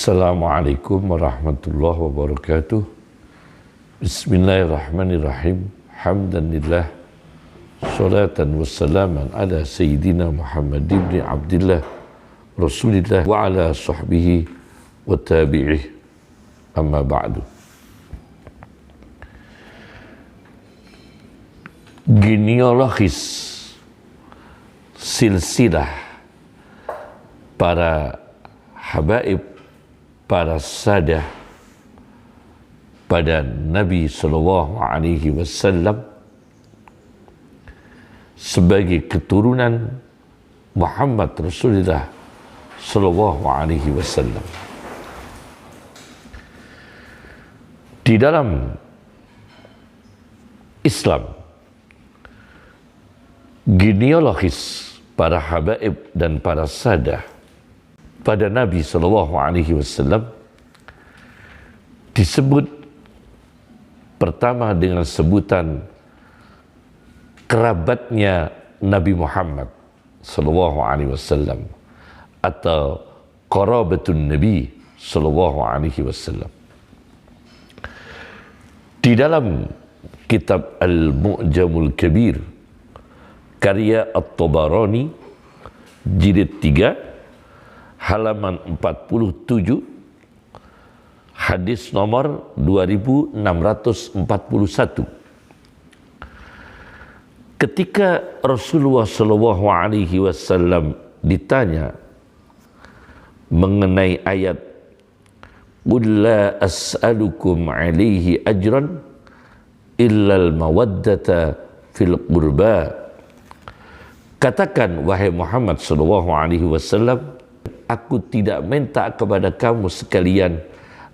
Assalamualaikum warahmatullahi wabarakatuh. Bismillahirrahmanirrahim. Hamdanillah. Salatan wassalaman ala Sayyidina Muhammad ibn Abdillah Rasulillah wa ala sahbihi wa tabi'ih. Amma ba'du. Genealogis silsilah para habaib, para sadah pada Nabi sallallahu alaihi wasallam sebagai keturunan Muhammad Rasulullah sallallahu alaihi wasallam. Di dalam Islam, genealogis para habaib dan para sadah pada Nabi sallallahu alaihi wasallam disebut pertama dengan sebutan kerabatnya Nabi Muhammad sallallahu alaihi wasallam atau qarabatun Nabi sallallahu alaihi wasallam. Di dalam kitab Al-Mu'jamul Kabir karya At-Tabarani jilid 3 halaman 47 hadis nomor 2641. Ketika Rasulullah sallallahu alaihi wasallam ditanya mengenai ayat "Qul la as'alukum 'alaihi ajran illal mawaddata fil qurba." Katakan wahai Muhammad sallallahu alaihi wasallam, aku tidak minta kepada kamu sekalian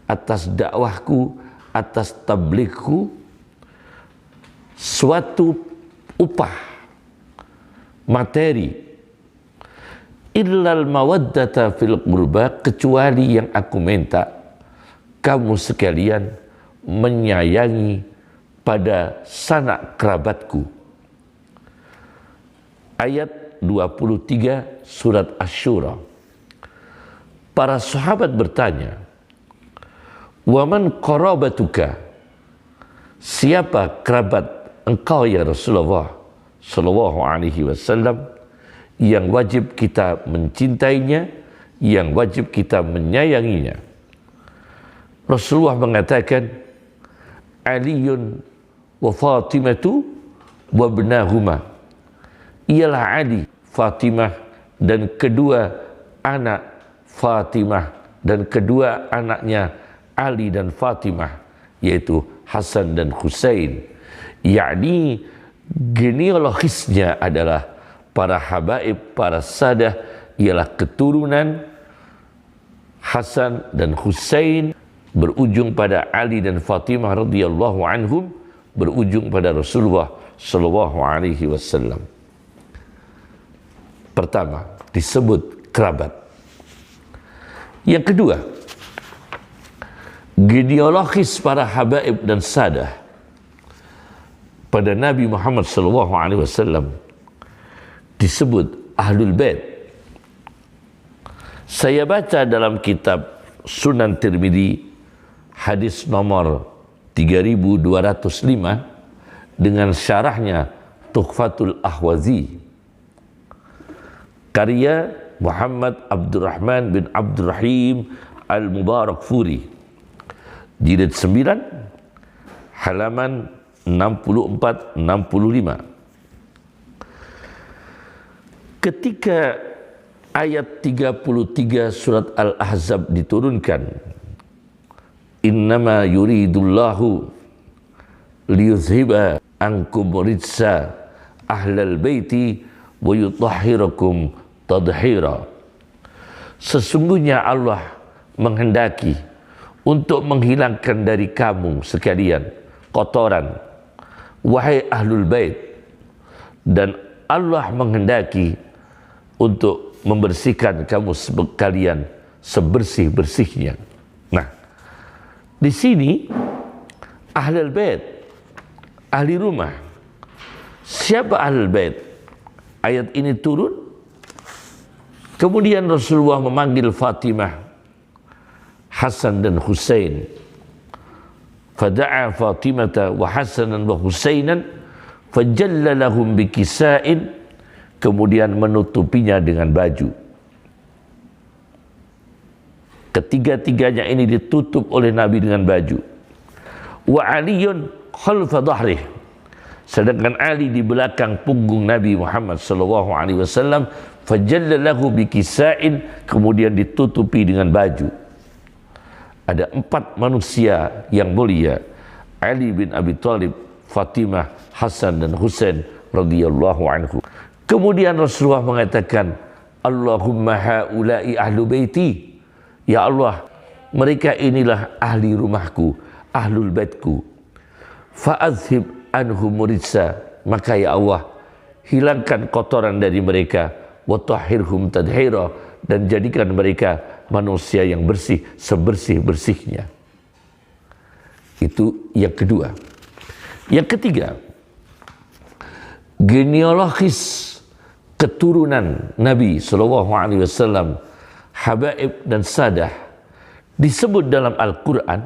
atas dakwahku, atas tabligku suatu upah materi, illal mawaddata fil qurba, kecuali yang aku minta kamu sekalian menyayangi pada sanak kerabatku. Ayat 23 surat Asy-Syura. Para sahabat bertanya, "Wa man qarabatuka?" Siapa kerabat engkau ya Rasulullah sallallahu alaihi wasallam yang wajib kita mencintainya, yang wajib kita menyayanginya? Rasulullah mengatakan, "Aliyun wa Fatimatu wa ibnahuma." Ialah Ali, Fatimah dan kedua anak Fatimah dan kedua anaknya Ali dan Fatimah, yaitu Hasan dan Husain. Yakni genealogisnya adalah para habaib, para sadah, ialah keturunan Hasan dan Husain, berujung pada Ali dan Fatimah radhiyallahu anhum, berujung pada Rasulullah sallallahu alaihi wasallam. Pertama, disebut kerabat. Yang kedua, genealogis para habaib dan sadah pada Nabi Muhammad sallallahu alaihi wasallam disebut Ahlul Bait. Saya baca dalam kitab Sunan Tirmidzi hadis nomor 3205 dengan syarahnya Tuhfatul Ahwazi karya Muhammad Abdurrahman bin Abdurrahim Al-Mubarakfuri jilid 9 halaman 64-65. Ketika ayat 33 surat Al-Ahzab diturunkan, "Innama yuridullahu liyuzhiba ankum rijsa ahlal baiti wa yutahhirakum tadhira." Sesungguhnya Allah menghendaki untuk menghilangkan dari kamu sekalian kotoran, wahai Ahlul Bait, dan Allah menghendaki untuk membersihkan kamu sekalian sebersih-bersihnya. Nah, di sini Ahlul Bait, ahli rumah. Siapa Ahlul Bait? Ayat ini turun, kemudian Rasulullah memanggil Fatimah, Hasan dan Husain. Fada'a Fatimata wa Hasanan wa Husainan fajalla lahum bikisa'in, kemudian menutupinya dengan baju. Ketiga-tiganya ini ditutup oleh Nabi dengan baju. Wa Aliyun khalfa dhahrih, sedangkan Ali di belakang punggung Nabi Muhammad sallallahu alaihi wasallam, fajalla lahu bikisa'in, kemudian ditutupi dengan baju. Ada 4 manusia yang mulia: Ali bin Abi Thalib, Fatimah, Hasan dan Husain radhiyallahu anhu. Kemudian Rasulullah mengatakan, Allahumma haula'i ahlu baiti, ya Allah, mereka inilah ahli rumahku, ahlul baitku. Fa'adhib anhum ridsa, maka ya Allah, hilangkan kotoran dari mereka. Wa tahhirhum tadhira, dan jadikan mereka manusia yang bersih sebersih-bersihnya. Itu yang kedua. Yang ketiga, genealogis keturunan Nabi sallallahu alaihi wasallam, habaib dan sadah, disebut dalam Al-Quran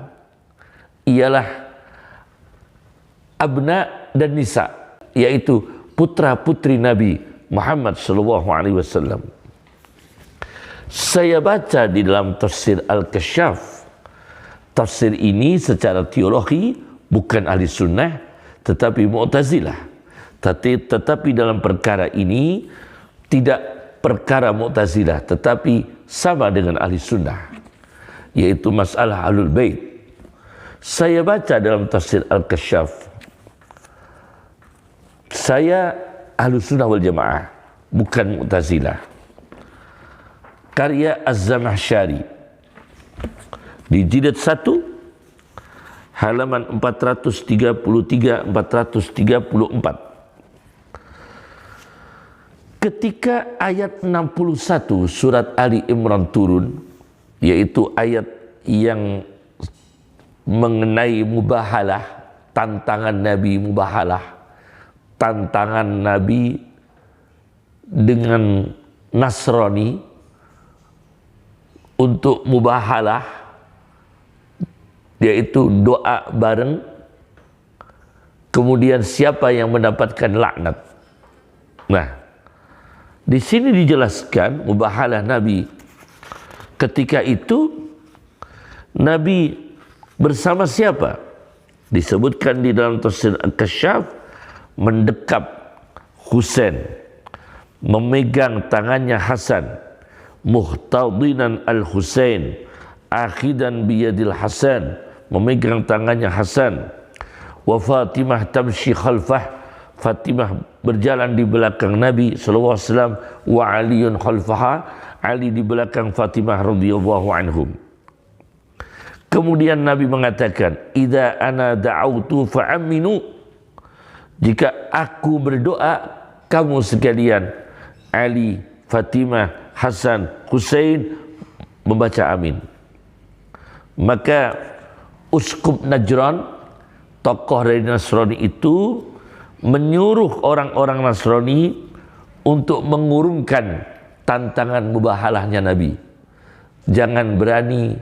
ialah abna dan nisa, yaitu putra-putri Nabi Muhammad sallallahu alaihi wasallam. Saya baca di dalam tafsir Al-Kasyaf. Tafsir ini secara teologi bukan ahli sunnah, tetapi Mu'tazilah. Tetapi dalam perkara ini tidak perkara Mu'tazilah, tetapi sama dengan ahli sunnah, yaitu masalah ahlul bait. Saya baca dalam tafsir Al-Kasyaf. Saya ahlu sunnah wal jamaah, bukan Mu'tazilah. Karya Az-Zamakhsyari di jilid 1 halaman 433-434. Ketika ayat 61 surat Ali Imran turun, yaitu ayat yang mengenai mubahalah, tantangan Nabi mubahalah, tantangan Nabi dengan Nasrani untuk mubahalah, yaitu doa bareng, kemudian siapa yang mendapatkan laknat. Nah, di sini dijelaskan mubahalah Nabi. Ketika itu Nabi bersama siapa? Disebutkan di dalam tafsir Al-Kasyaf, mendekap Husain, memegang tangannya Hasan, muhtadinan al-Husain, akhidan biyadil Hasan, memegang tangannya Hasan. Wa Fatimah tamshi khalfah, Fatimah berjalan di belakang Nabi sallallahu alaihi wasallam. Wa Aliyun khalfaha, Ali di belakang Fatimah radhiyallahu anhum. Kemudian Nabi mengatakan, idza ana da'autu fa'aminu, jika aku berdoa, kamu sekalian, Ali, Fatimah, Hasan, Husain, membaca amin. Maka Uskup Najran, tokoh dari Nasrani itu, menyuruh orang-orang Nasrani untuk mengurungkan tantangan mubahalahnya Nabi. Jangan berani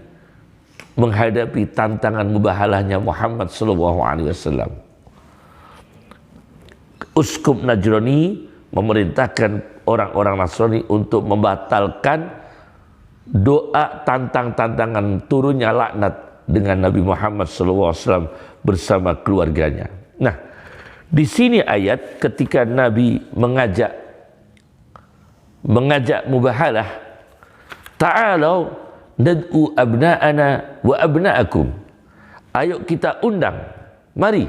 menghadapi tantangan mubahalahnya Muhammad sallallahu alaihi wasallam. Uskup Najrani memerintahkan orang-orang Nasrani untuk membatalkan doa tantangan turunnya laknat dengan Nabi Muhammad SAW bersama keluarganya. Nah, di sini ayat ketika Nabi mengajak mubahalah, ta'alau nad'u abna'ana wa abna'akum. Ayo kita undang, mari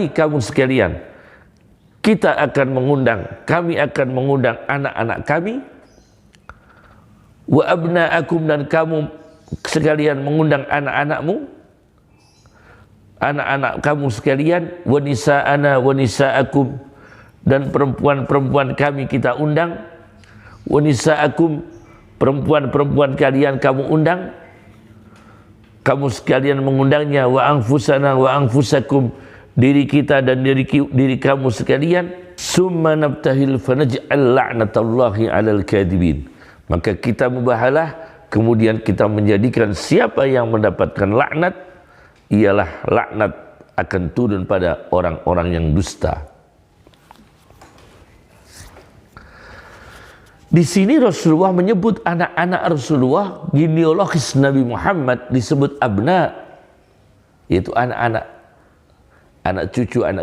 kamu sekalian, kita akan mengundang, kami akan mengundang anak-anak kami, wa abna'akum, dan kamu sekalian mengundang anak-anakmu, anak-anak kamu sekalian, wa nisa'ana wa nisa'akum, dan perempuan-perempuan kami kita undang, wa nisa'akum, perempuan-perempuan kalian kamu undang, kamu sekalian mengundangnya, wa anfusana wa anfusakum, diri kita dan diri kamu sekalian, summa nabtahil fanaj'al la'natallahi 'alal kadhibin. Maka kita mubahalah kemudian kita menjadikan siapa yang mendapatkan laknat, ialah laknat akan turun pada orang-orang yang dusta. Di sini Rasulullah menyebut anak-anak Rasulullah, genealogis Nabi Muhammad disebut abna, yaitu anak-anak, anak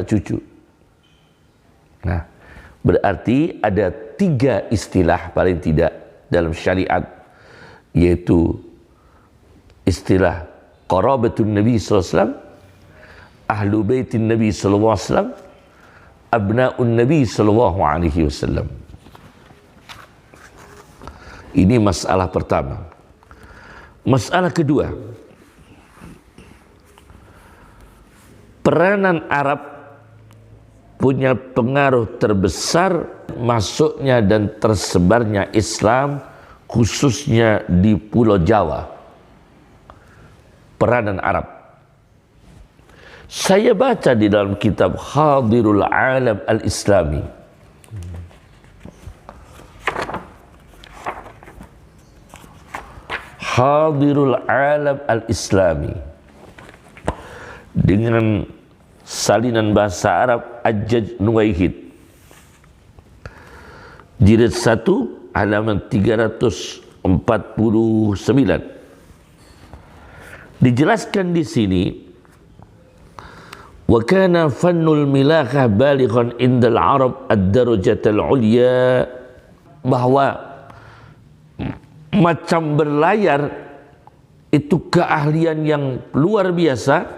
cucu. Nah, berarti ada 3 istilah paling tidak dalam syariat, yaitu istilah qarabatun Nabi SAW, ahlu baitin Nabi SAW, abna'un Nabi SAW. Ini masalah pertama. Masalah kedua, peranan Arab punya pengaruh terbesar masuknya dan tersebarnya Islam, khususnya di Pulau Jawa. Peranan Arab. Saya baca di dalam kitab Hadirul Alam Al-Islami. Hadirul Alam Al-Islami dengan salinan bahasa Arab Ajaj Nuwaihid, jilid 1 halaman 349. Dijelaskan di sini, wa kana fannul milakah balighan indal Arab ad-darajatal ulya, bahwa macam berlayar itu keahlian yang luar biasa,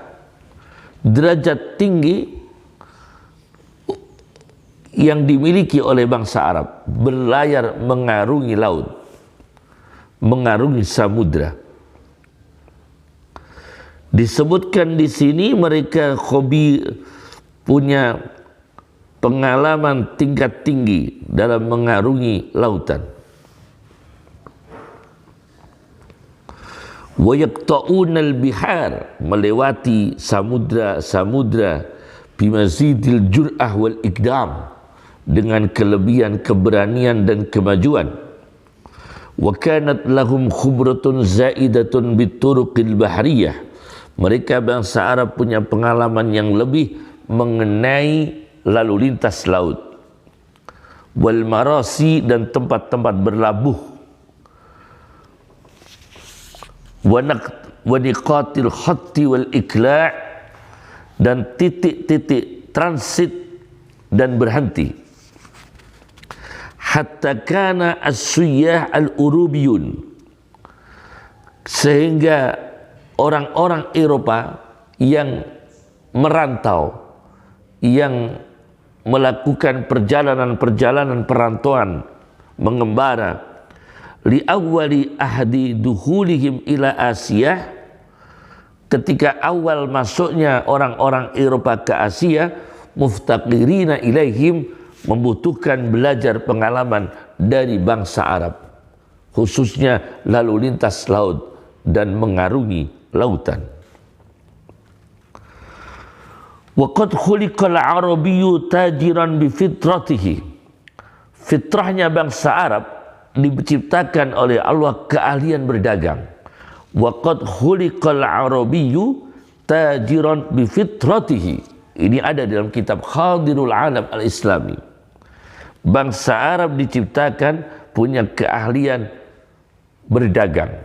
derajat tinggi yang dimiliki oleh bangsa Arab. Berlayar mengarungi laut, mengarungi samudra. Disebutkan di sini mereka hobi, punya pengalaman tingkat tinggi dalam mengarungi lautan. Wa yaqta'unal bihar, melewati samudra bimazidil jur'ah wal ikdam, dengan kelebihan keberanian dan kemajuan. Wa kanat lahum khubratun zaidatun bituruqil bahriyah, mereka bangsa Arab punya pengalaman yang lebih mengenai lalu lintas laut. Wal marasi, dan tempat-tempat berlabuh. Wa niqatil khatti wal ikla', dan titik-titik transit dan berhenti. Hatta kana as-suyyah al-urubiyun, sehingga orang-orang Eropa yang merantau, yang melakukan perjalanan-perjalanan perantauan, mengembara, li awwali ahdi dukhulihim ila Asia, ketika awal masuknya orang-orang Eropa ke Asia, muftaqirina ilaihim, membutuhkan belajar pengalaman dari bangsa Arab, khususnya lalu lintas laut dan mengarungi lautan. Wa qad khuliqal arabiyyu tajiran bi fitratihi, fitrahnya bangsa Arab diciptakan oleh Allah keahlian berdagang. Wa qad khuliqal arabiyyu tajiran bi fitratihi, ini ada dalam kitab Hadirul Alam Al-Islami. Bangsa Arab diciptakan punya keahlian berdagang,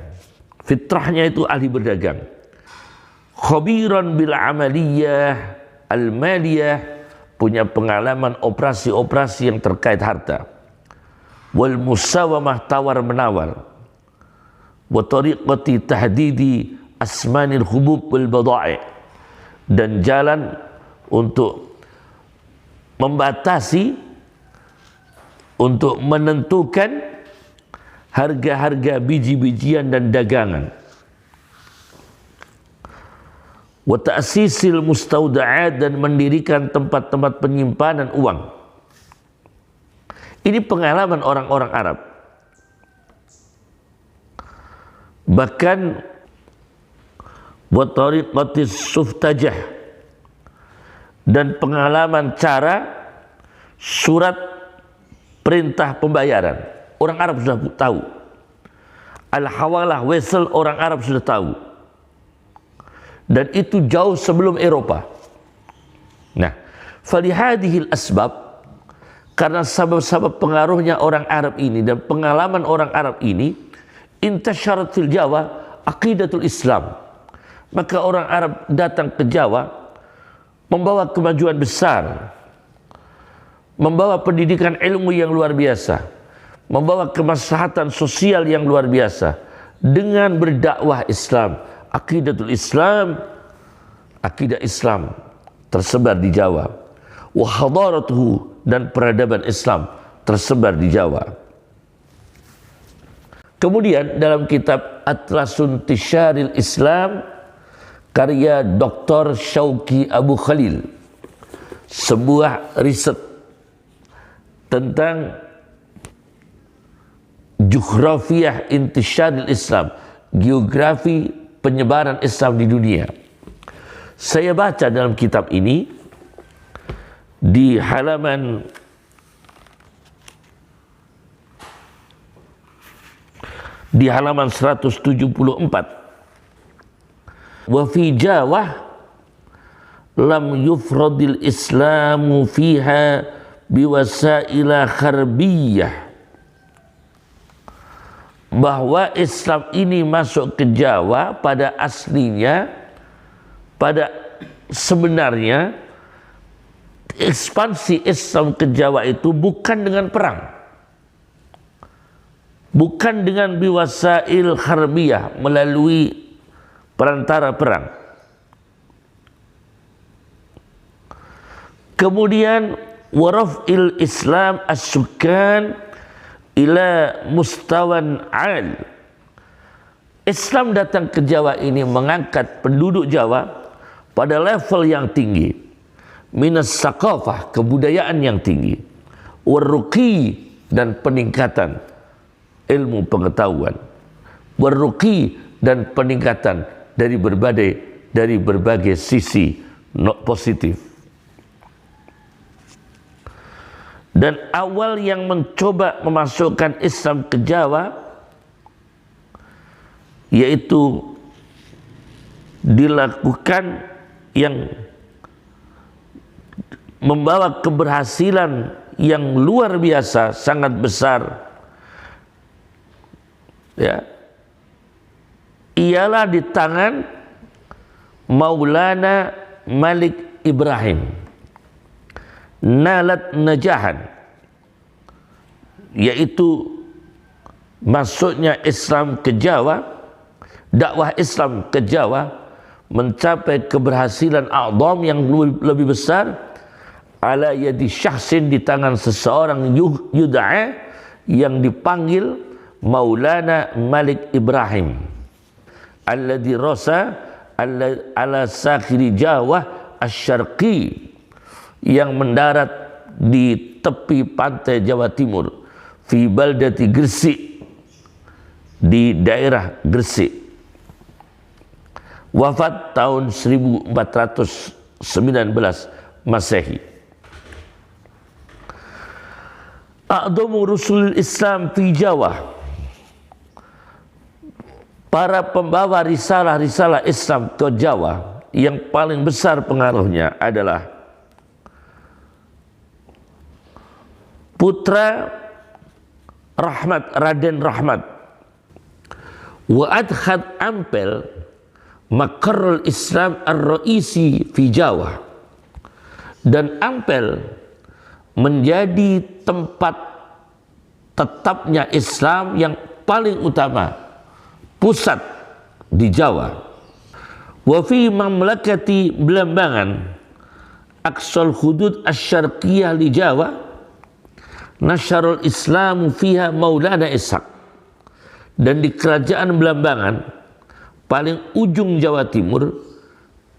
fitrahnya itu ahli berdagang. Khabiran bil amaliyah al-maliyah, punya pengalaman operasi-operasi yang terkait harta. Wal musawamah, tawar menawar. Wa tariqati tahdidi asmanil hubub wal bada'i, dan jalan untuk membatasi, untuk menentukan harga-harga biji-bijian dan dagangan. Wa ta'sisil mustauda'at, dan mendirikan tempat-tempat penyimpanan uang. Ini pengalaman orang-orang Arab. Bahkan wa tariqatis suftajah, dan pengalaman cara surat perintah pembayaran. Orang Arab sudah tahu Al-Hawalah, Wesel, orang Arab sudah tahu. Dan itu jauh sebelum Eropa. Nah, falihadihil asbab, karena sebab-sebab pengaruhnya orang Arab ini dan pengalaman orang Arab ini, intasyarat fil Jawa aqidatul Islam. Maka orang Arab datang ke Jawa membawa kemajuan besar, membawa pendidikan ilmu yang luar biasa, membawa kemaslahatan sosial yang luar biasa dengan berdakwah Islam. Aqidatul Islam, akidah Islam tersebar di Jawa. Wa hadaratuhu, dan peradaban Islam tersebar di Jawa. Kemudian dalam kitab Atlasun Tisyaril Islam karya Dr. Syauqi Abu Khalil, sebuah riset tentang Jughrafiah Intisyaril Islam, geografi penyebaran Islam di dunia. Saya baca dalam kitab ini di halaman di halaman 174. Wa fi Jawa lam yufradil Islamu fiha biwasaila kharbiyah, bahwa Islam ini masuk ke Jawa pada aslinya, pada sebenarnya ekspansi Islam ke Jawa itu bukan dengan perang, bukan dengan biwasail kharbiyah, melalui perantara perang. Kemudian warafil Islam as-sukan ila mustawan al. Islam datang ke Jawa ini mengangkat penduduk Jawa pada level yang tinggi, minas saqafah, kebudayaan yang tinggi, warruqi, dan peningkatan ilmu pengetahuan, warruqi, dan peningkatan dari berbagai sisi positif. Dan awal yang mencoba memasukkan Islam ke Jawa, yaitu dilakukan yang membawa keberhasilan yang luar biasa, sangat besar, ya, ialah di tangan Maulana Malik Ibrahim, nalat najahan, yaitu masuknya Islam ke Jawa, dakwah Islam ke Jawa mencapai keberhasilan a'zam yang lebih besar, ala yadi syahsin, di tangan seseorang yud'a, yang dipanggil Maulana Malik Ibrahim, alladhi rasa ala sakhiri Jawa asy-syarqi, yang mendarat di tepi pantai Jawa Timur, fi baldati Gresik, di daerah Gresik. Wafat tahun 1419 Masehi. A'dhamu rusul Islam fi Jawa, para pembawa risalah-risalah Islam ke Jawa yang paling besar pengaruhnya adalah putra Rahmat, Raden Rahmat, wa adkhad Ampel makarrul Islam ar-Raisi fi Jawa, dan Ampel menjadi tempat tetapnya Islam yang paling utama, pusat di Jawa. Wa fi mamlakati Belambangan aqsal hudud asy-syarqiyah li Jawa, nasyarul Islamu fiha Maulana Ishaq, dan di kerajaan Belambangan paling ujung Jawa Timur,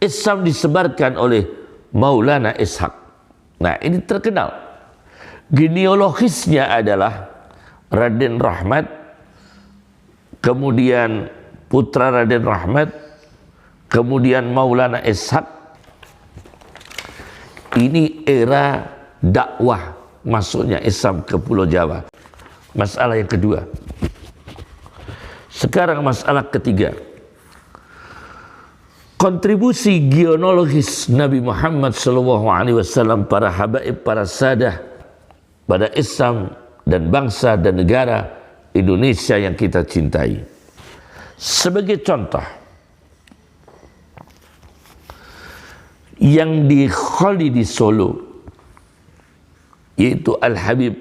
Islam disebarkan oleh Maulana Ishaq. Nah, ini terkenal. Genealogisnya adalah Raden Rahmat, kemudian putra Raden Rahmat, kemudian Maulana Ishaq. Ini era dakwah masuknya Islam ke Pulau Jawa. Masalah yang kedua, Sekarang masalah ketiga. Kontribusi genealogis Nabi Muhammad SAW, para habaib, para sadah pada Islam dan bangsa dan negara Indonesia yang kita cintai. Sebagai contoh, yang dikholi di Solo, yaitu Al-Habib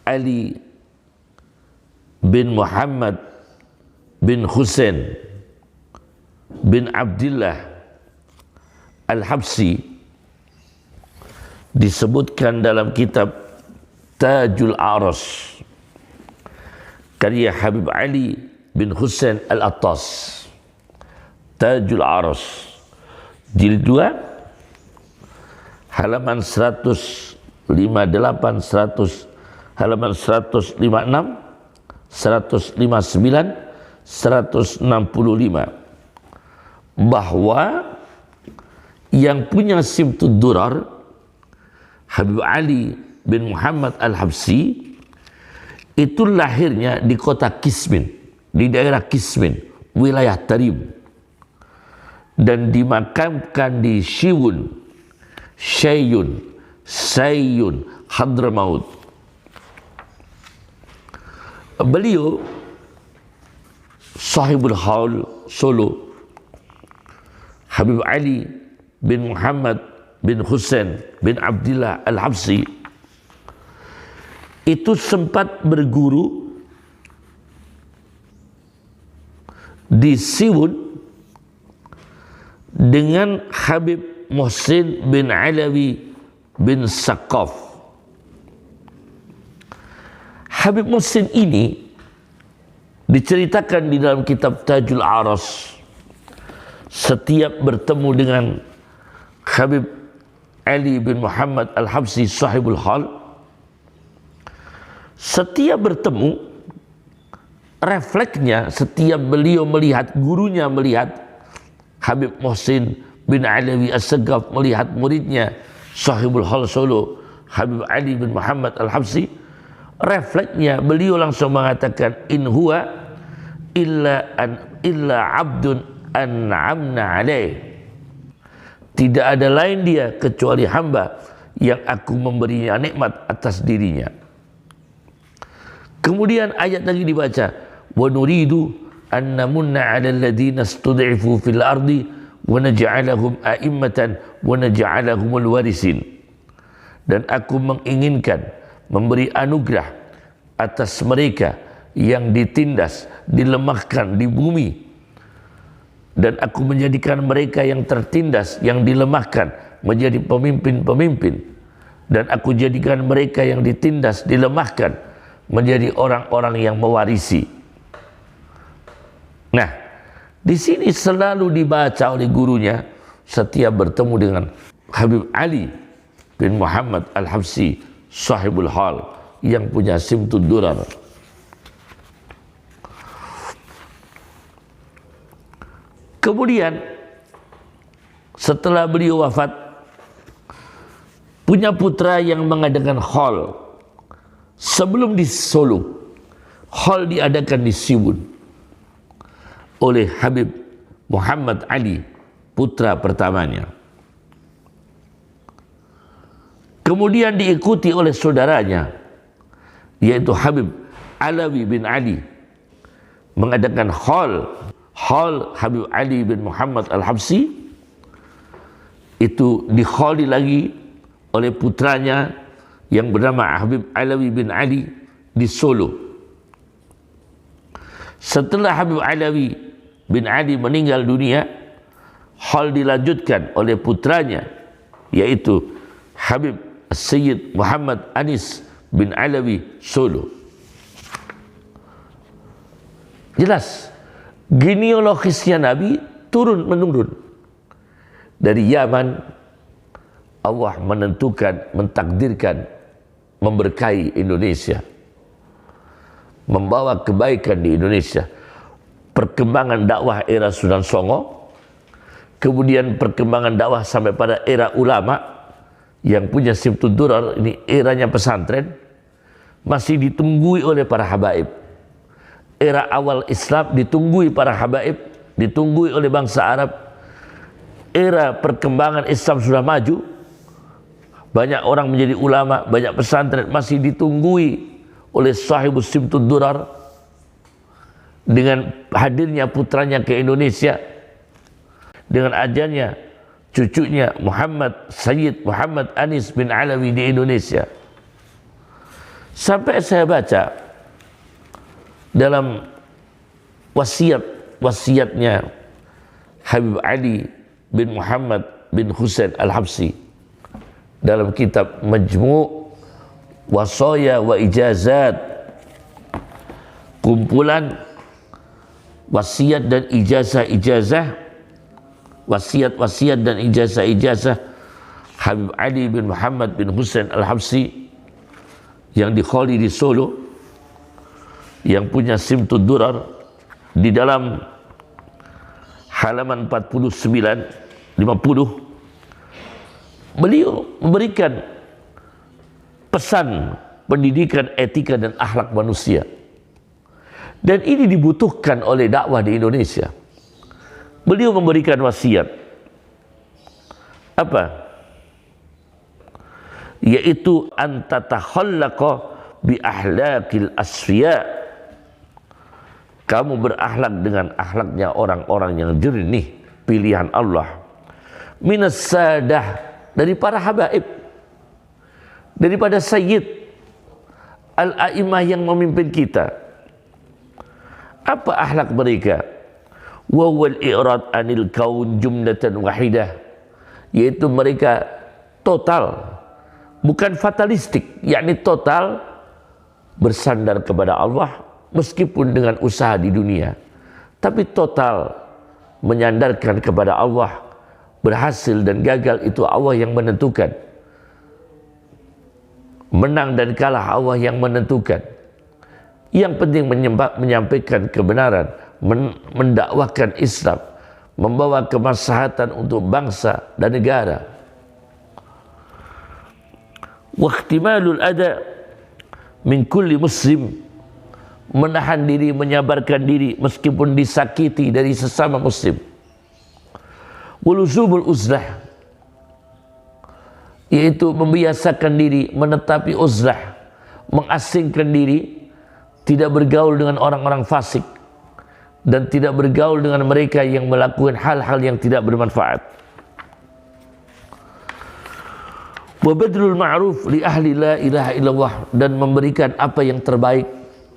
Ali bin Muhammad bin Hussein bin Abdullah Al-Habsyi, disebutkan dalam kitab Tajul Aras karya Habib Ali bin Hussein Al-Attas. Tajul Aras jilid 2 halaman 158, 100, halaman 156, 159, 165, bahwa yang punya Simtud Durar Habib Ali bin Muhammad Al-Habsyi itu lahirnya di kota Kismin, di daerah Kismin, wilayah Tarim, dan dimakamkan di Siwun, Syayun, Sayyun, Hadramaut. Beliau sahibul haul Solo, Habib Ali bin Muhammad bin Hussein bin Abdullah Al-Habsyi, itu sempat berguru di Siwun dengan Habib Muhsin bin Alawi bin Saqaf. Habib Muhsin ini diceritakan di dalam kitab Tajul Aras, setiap bertemu dengan Habib Ali bin Muhammad Al-Habsyi sahibul hal, setiap bertemu, refleksnya setiap beliau melihat, gurunya melihat, Habib Muhsin bin Alawi As-Saqaf melihat muridnya sahibul hal Solo, Habib Ali bin Muhammad Al-Habsyi, refleksnya beliau langsung mengatakan, in huwa illa abdun an'amna alaih. Tidak ada lain dia kecuali hamba yang aku memberinya nikmat atas dirinya. Kemudian ayat lagi dibaca, wa nuridu an namunna 'alal ladzina istud'ifu fil ardi wa naj'alahum a'immatan wa naj'alahumul warisin. Dan aku menginginkan memberi anugerah atas mereka yang ditindas, dilemahkan di bumi, dan aku menjadikan mereka yang tertindas, yang dilemahkan menjadi pemimpin-pemimpin, dan aku jadikan mereka yang ditindas, dilemahkan menjadi orang-orang yang mewarisi. Nah, di sini selalu dibaca oleh gurunya setiap bertemu dengan Habib Ali bin Muhammad Al-Habsyi sahibul hal yang punya Simtud Durar. Kemudian setelah beliau wafat, punya putra yang mengadakan hall. Sebelum di Solo, hall diadakan di Siwun oleh Habib Muhammad Ali, putra pertamanya. Kemudian diikuti oleh saudaranya, yaitu Habib Alawi bin Ali, mengadakan hall Habib Ali bin Muhammad Al-Habsyi. Itu dikholi lagi oleh putranya yang bernama Habib Alawi bin Ali di Solo. Setelah Habib Alawi bin Ali meninggal dunia, hal dilanjutkan oleh putranya, yaitu Habib Sayyid Muhammad Anis bin Alawi Solo. Jelas genealogisnya Nabi turun menurun. Dari Yaman, Allah menentukan, mentakdirkan, memberkahi Indonesia, membawa kebaikan di Indonesia. Perkembangan dakwah era Sunan Songo, kemudian perkembangan dakwah sampai pada era ulama yang punya Simtud Durar, ini eranya pesantren, masih ditunggui oleh para habaib. era awal Islam ditunggui para habaib, ditunggui oleh bangsa Arab. Era perkembangan Islam sudah maju, banyak orang menjadi ulama, banyak pesantren, masih ditunggui oleh sahibus simtud durar. Dengan hadirnya putranya ke Indonesia, dengan ajarnya cucunya Sayyid Muhammad Anis bin Alawi di Indonesia. Sampai saya baca dalam wasiatnya Habib Ali bin Muhammad bin Husain Al-Habsi dalam kitab Majmu' Wasaya wa Ijazat, kumpulan wasiat dan ijazah-ijazah, wasiat dan ijazah-ijazah Habib Ali bin Muhammad bin Husain Al-Habsi yang dikholi di Solo, yang punya Simtud Durar. Di dalam halaman 50 beliau memberikan pesan pendidikan etika dan akhlak manusia. Dan ini dibutuhkan oleh dakwah di Indonesia. Beliau memberikan wasiat apa? Yaitu antatakhallaqa bi ahlakil asfiya. Kamu berakhlak dengan akhlaknya orang-orang yang jernih, pilihan Allah. Minas sadah, dari para habaib, daripada sayyid al-a'imah yang memimpin kita. Apa akhlak mereka? Wa wal i'rad anil kaun jumlatan wahidah, yaitu mereka total, bukan fatalistik, yakni total bersandar kepada Allah meskipun dengan usaha di dunia, tapi total menyandarkan kepada Allah. Berhasil dan gagal itu Allah yang menentukan, menang dan kalah Allah yang menentukan. Yang penting menyampaikan kebenaran, mendakwahkan Islam, membawa kemaslahatan untuk bangsa dan negara. Wa ihtimalul ada min kulli muslim, menahan diri, menyabarkan diri meskipun disakiti dari sesama muslim. Waluzumul uzlah, yaitu membiasakan diri menetapi uzlah, mengasingkan diri, tidak bergaul dengan orang-orang fasik dan tidak bergaul dengan mereka yang melakukan hal-hal yang tidak bermanfaat. Wa badlul ma'ruf li ahli la ilaha illallah, dan memberikan apa yang terbaik,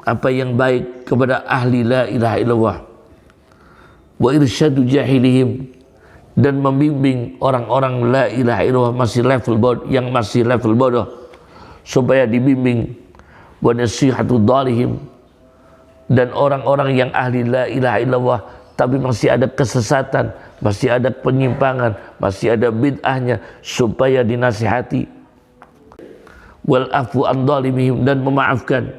apa yang baik kepada ahli la ilaha illallah. Wa irsyadu jahilihim, dan membimbing orang-orang la ilaha illallah yang masih level bodoh supaya dibimbing. Wa nasihatu dhalihim, dan orang-orang yang ahli la ilaha illallah tapi masih ada kesesatan, masih ada penyimpangan, masih ada bid'ahnya, supaya dinasihati. Wal afu an dhalimihim, dan memaafkan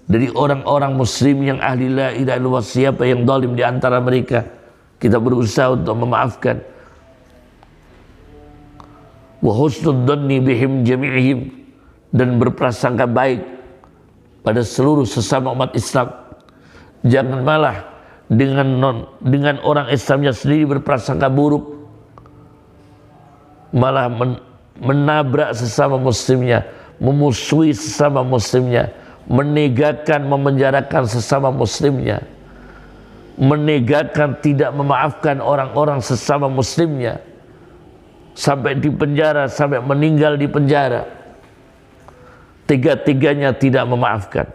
dari orang-orang muslim yang ahli la ilaha illallah. Siapa yang zalim di antara mereka, kita berusaha untuk memaafkan. Wa husnul dhanni bihim jami'ihim, dan berprasangka baik pada seluruh sesama umat Islam. Jangan malah dengan orang Islamnya sendiri berprasangka buruk, malah menabrak sesama muslimnya, memusuhi sesama muslimnya, menegakan, memenjarakan sesama muslimnya, menegakan, tidak memaafkan orang-orang sesama muslimnya, sampai di penjara, sampai meninggal di penjara. Tiga-tiganya tidak memaafkan.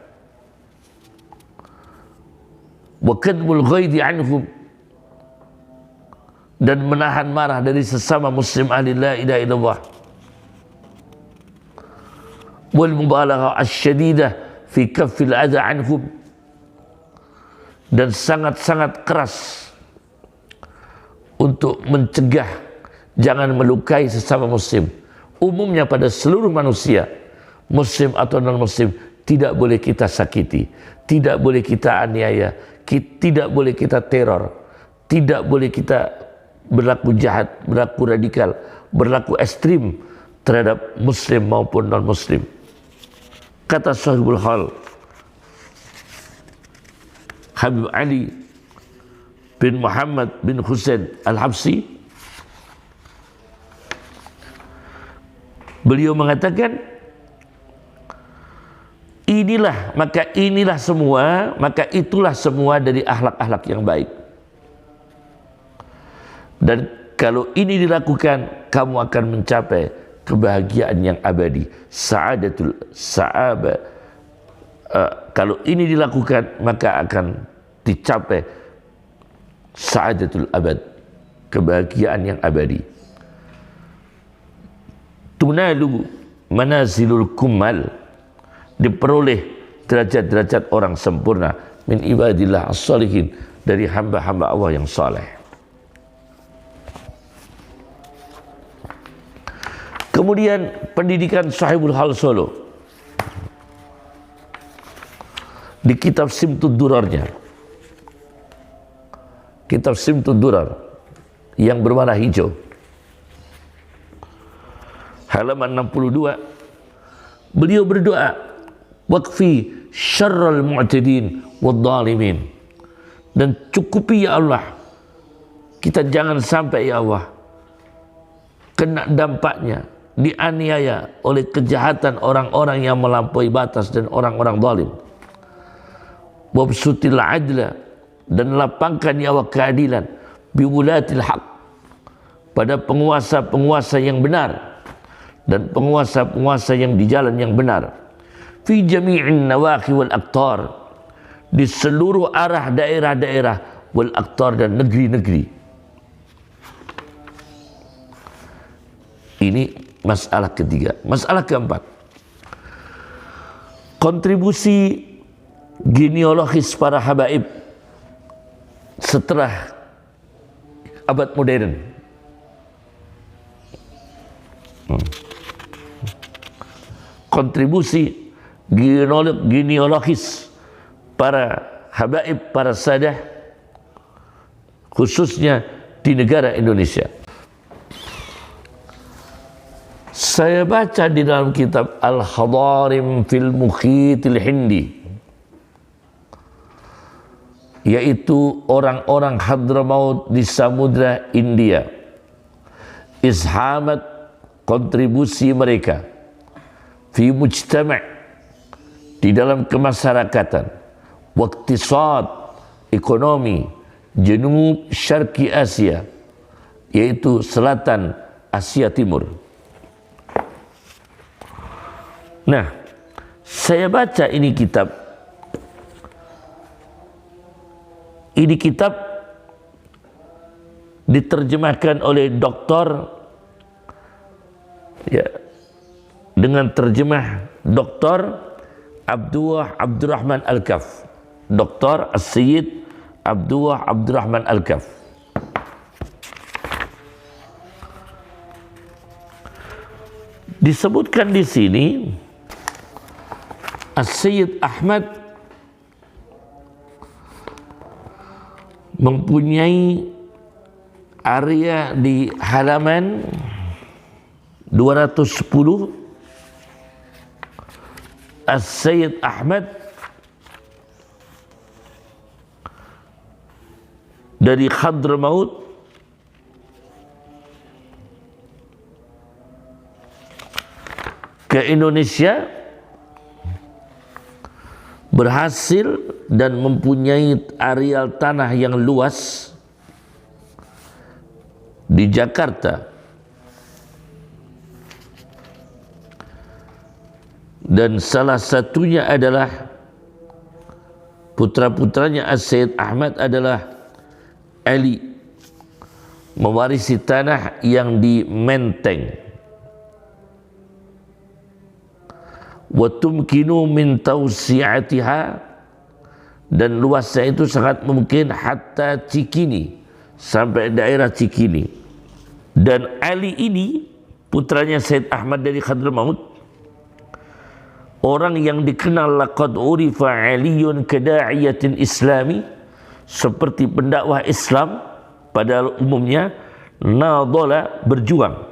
Wa kadmul ghaidi anhum, dan menahan marah dari sesama muslim ahli la ilaha illallah. Wal mubalaghah asy-syadidah fi kaffil adza anhum, dan sangat-sangat keras untuk mencegah jangan melukai sesama muslim. Umumnya pada seluruh manusia, muslim atau non muslim, tidak boleh kita sakiti, tidak boleh kita aniaya, tidak boleh kita teror, tidak boleh kita berlaku jahat, berlaku radikal, berlaku ekstrim terhadap muslim maupun non muslim. Kata Sahibul Hal, Habib Ali bin Muhammad bin Husain Al-Habsyi, beliau mengatakan maka itulah semua dari akhlak-akhlak yang baik. Dan kalau ini dilakukan, kamu akan mencapai kebahagiaan yang abadi, kalau ini dilakukan, maka akan dicapai sa'adatul abad, kebahagiaan yang abadi. Tunalu manazilul kumal, diperoleh derajat-derajat orang sempurna, min ibadillah as-salihin, dari hamba-hamba Allah yang saleh. Kemudian pendidikan Sahibul Hal Solo di kitab Simtud Durarnya, kitab Simtud Durar yang berwarna hijau, halaman 62, beliau berdoa, waqfi syarral mu'tadin wad-dhalimin, dan cukupi ya Allah, kita jangan sampai ya Allah kena dampaknya, dianiaya oleh kejahatan orang-orang yang melampaui batas dan orang-orang zalim. Wabsutil adla, dan lapangkan ya Allah keadilan, biwulatil haq, pada penguasa-penguasa yang benar dan penguasa-penguasa yang di jalan yang benar, fi jami'in nawahi wal aqtar, di seluruh arah daerah-daerah, wal aqtar, dan negeri-negeri. Ini masalah ketiga. Masalah keempat, kontribusi genealogis para habaib setelah abad modern. Kontribusi genealogis para habaib, para sadah, khususnya di negara Indonesia. Saya baca di dalam kitab Al-Hadarim fil Mukhitil Hindi, yaitu orang-orang Hadramaut di Samudra India, ishamat, kontribusi mereka, fi mujtama', di dalam kemasyarakatan, waqtisad, ekonomi, Janub Syarqi Asia, yaitu selatan Asia Timur. Nah, saya baca ini kitab. Ini kitab diterjemahkan oleh Dr. dengan terjemah Dr. Abdurrahman Al-Kaf, Dr. As-Sayyid Abdurrahman Al-Kaf. Disebutkan di sini As-Sayyid Ahmad mempunyai area di halaman 210. As-Sayyid Ahmad dari Hadramaut ke Indonesia berhasil dan mempunyai areal tanah yang luas di Jakarta, dan salah satunya adalah putra-putranya As-Sayyid Ahmad adalah Ali, mewarisi tanah yang di Menteng. Wa tumkinu min tausi'atiha, dan luasnya itu sangat mungkin hatta Cikini, sampai daerah Cikini. Dan Ali ini putranya Said Ahmad dari Hadramaut, orang yang dikenal laqad urifa Aliyun kada'iyatin Islami, seperti pendakwah Islam pada umumnya, nadala, berjuang,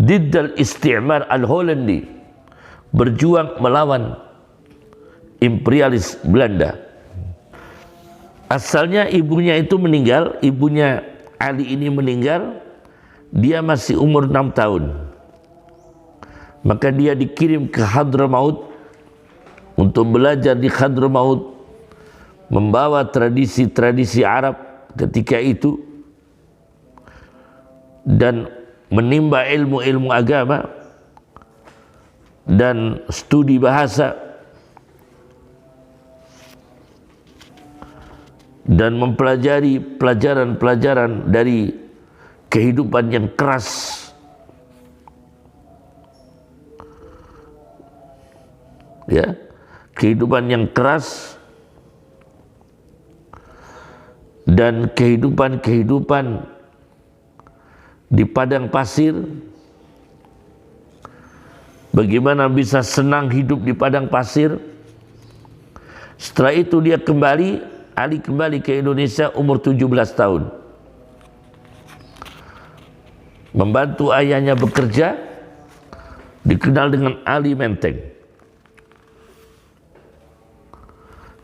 diddal istimar al-Hollandi, berjuang melawan imperialis Belanda. Asalnya ibunya itu meninggal, ibunya Ali ini meninggal, dia masih umur 6 tahun. Maka dia dikirim ke Hadramaut untuk belajar di Hadramaut, membawa tradisi-tradisi Arab ketika itu dan menimba ilmu-ilmu agama dan studi bahasa dan mempelajari pelajaran-pelajaran dari kehidupan yang keras. Ya, kehidupan yang keras dan kehidupan di padang pasir. Bagaimana bisa senang hidup di padang pasir? Setelah itu dia Ali kembali ke Indonesia umur 17 tahun. Membantu ayahnya bekerja, dikenal dengan Ali Menteng.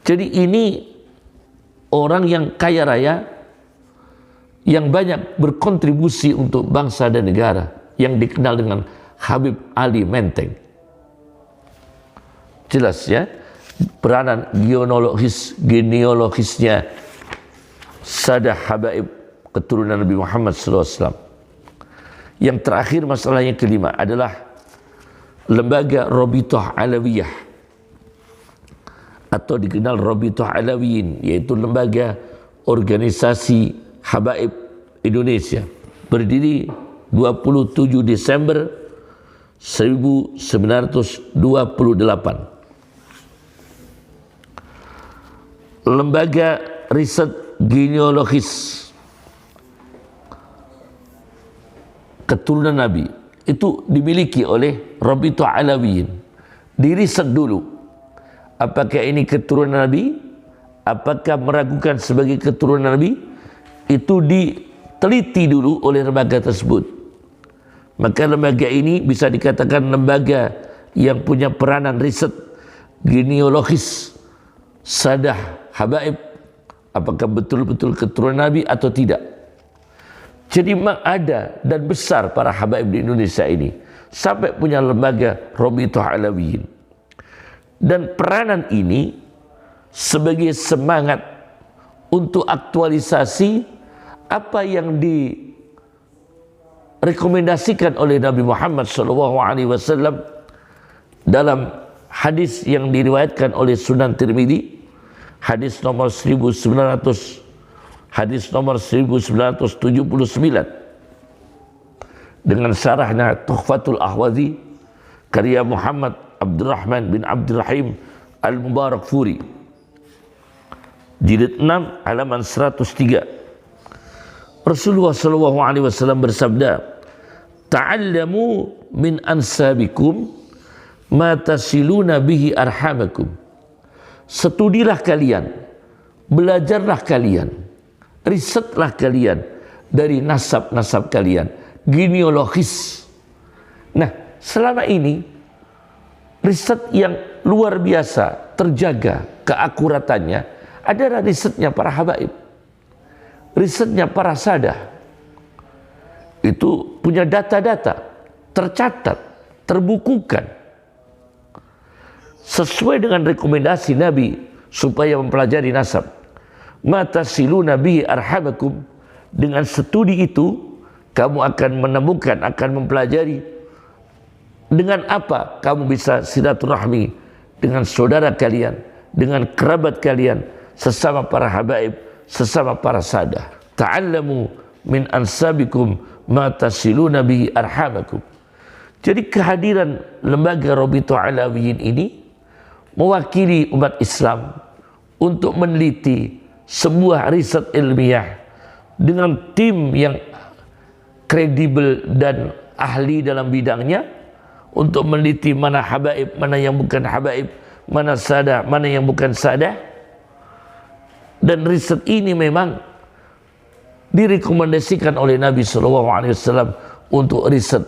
Jadi ini orang yang kaya raya, yang banyak berkontribusi untuk bangsa dan negara, yang dikenal dengan Habib Ali Menteng. Jelas ya, peranan genealogisnya Sadah Habaib keturunan Nabi Muhammad SAW. Yang terakhir, masalah yang kelima adalah lembaga Rabithah Alawiyah atau dikenal Rabithah Alawiyin, yaitu lembaga organisasi Habaib Indonesia, berdiri 27 Desember 1928. Lembaga riset genealogis keturunan Nabi itu dimiliki oleh Rabithah Alawiyin. Diriset dulu, apakah ini keturunan Nabi, apakah meragukan sebagai keturunan Nabi, itu diteliti dulu oleh lembaga tersebut. Maka lembaga ini bisa dikatakan lembaga yang punya peranan riset genealogis Sadah Habaib, apakah betul-betul keturunan Nabi atau tidak. Jadi memang ada dan besar para Habaib di Indonesia ini, sampai punya lembaga Rabithah Alawiyin. Dan peranan ini sebagai semangat untuk aktualisasi apa yang direkomendasikan oleh Nabi Muhammad SAW dalam hadis yang diriwayatkan oleh Sunan Tirmidzi, hadis nomor 1979 dengan syarahnya Tuhfatul Ahwazi karya Muhammad Abdurrahman bin Abdurrahim Al-Mubarakfuri, jilid 6 halaman 103. Rasulullah SAW bersabda, "Ta'allamu min ansabikum ma tasiluna bihi arhamakum." Studilah kalian, belajarlah kalian, risetlah kalian dari nasab-nasab kalian, genealogis. Nah, selama ini riset yang luar biasa terjaga keakuratannya adalah risetnya para habaib, risetnya para sadah. Itu punya data-data tercatat, terbukukan sesuai dengan rekomendasi Nabi supaya mempelajari nasab. Mata silu nabi arhamakum, dengan studi itu kamu akan menemukan, akan mempelajari dengan apa kamu bisa silaturahmi dengan saudara kalian, dengan kerabat kalian, sesama para habaib, sesama para sadah. Ta'allamu min ansabikum ma tasiluna bihi arhamakum. Jadi kehadiran lembaga Rabithah Alawiyin ini mewakili umat Islam untuk meneliti sebuah riset ilmiah dengan tim yang kredibel dan ahli dalam bidangnya, untuk meneliti mana habaib, mana yang bukan habaib, mana sadah, mana yang bukan sadah. Dan riset ini memang direkomendasikan oleh Nabi SAW untuk riset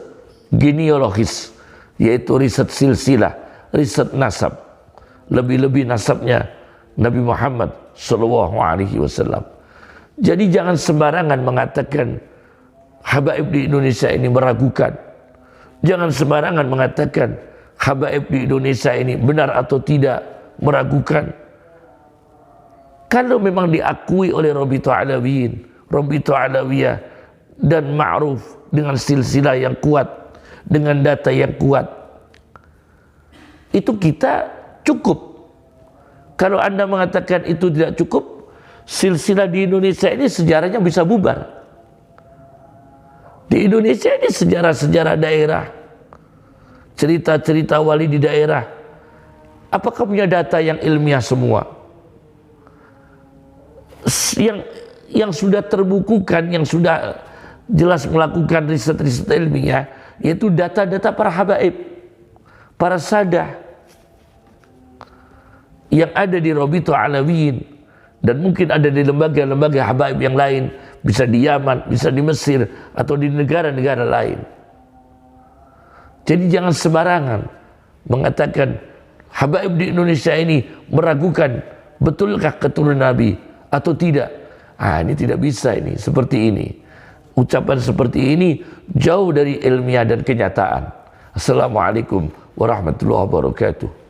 genealogis, yaitu riset silsilah, riset nasab. Lebih-lebih nasabnya Nabi Muhammad Sallallahu Alaihi Wasallam. Jadi jangan sembarangan mengatakan habaib di Indonesia ini meragukan. Jangan sembarangan mengatakan habaib di Indonesia ini benar atau tidak meragukan. Kalau memang diakui oleh Rabitul Alawiyin, Rabitul Alawiyah dan Ma'ruf dengan silsilah yang kuat, dengan data yang kuat, itu kita cukup. Kalau Anda mengatakan itu tidak cukup, silsilah di Indonesia ini sejarahnya bisa bubar. Di Indonesia ini sejarah-sejarah daerah, cerita-cerita wali di daerah, apakah punya data yang ilmiah semua? Yang sudah terbukukan, yang sudah jelas melakukan riset-riset ilmiah, yaitu data-data para habaib, para sadah yang ada di Rabitul Alawiyin, dan mungkin ada di lembaga-lembaga habaib yang lain, bisa di Yaman, bisa di Mesir, atau di negara-negara lain. Jadi jangan sembarangan mengatakan habaib di Indonesia ini meragukan betulkah keturunan Nabi atau tidak. Ini tidak bisa, ini seperti ini. Ucapan seperti ini jauh dari ilmiah dan kenyataan. Assalamualaikum warahmatullahi wabarakatuh.